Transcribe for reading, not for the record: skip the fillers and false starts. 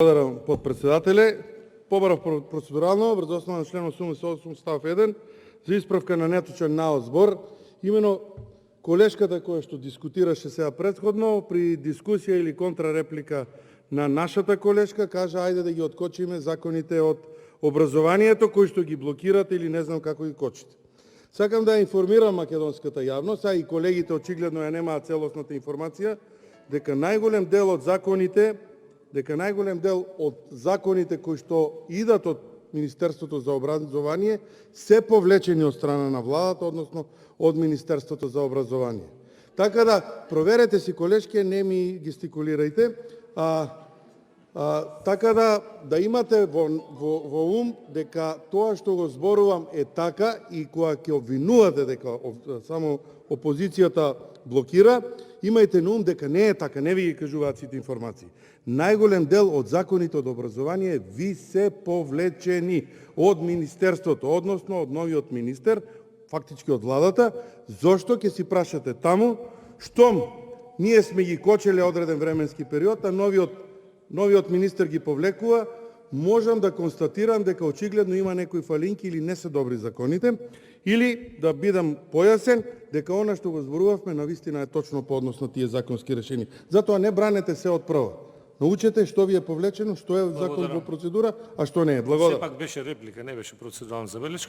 Благодарам, подпредседателе. Побарав процедурално, врз основа на член 88 став 1, за исправка на неточен наод збор. Именно колешката која што дискутираше сега предходно, при дискусија или контрареплика на нашата колешка, кажа ајде да ги откочиме законите од образованието, кои што ги блокирате или не знам како ги кочите. Сакам да информирам македонската јавност, а и колегите очигледно ја немаат целосната информација, дека најголем дел од законите кои што идат од Министерството за образование се повлечени од страна на владата, односно од Министерството за образование. Така да проверете си колешки, не ми гестикулирајте, така да имате во ум дека тоа што го зборувам е така и кога ќе обвинувате дека само опозицијата блокира, имајте на ум дека не е така, не ви ги кажуваат сите информации. Најголем дел од законите од образование ви се повлечени од Министерството, односно од новиот министер, фактички од владата. Зошто ќе си прашате таму, штом ние сме ги кочеле одреден временски период, а новиот министер ги повлекува, можам да констатирам дека очигледно има некои фалинки или не се добри законите, или да бидам појасен дека она што го зборувавме навистина е точно по однос на тие законски решенија. Затоа не бранете се од прва. Научете што ви е повлечено, што е закон во процедура, а што не е. Благодарам. Сепак беше реплика, не беше процедурална забелешка.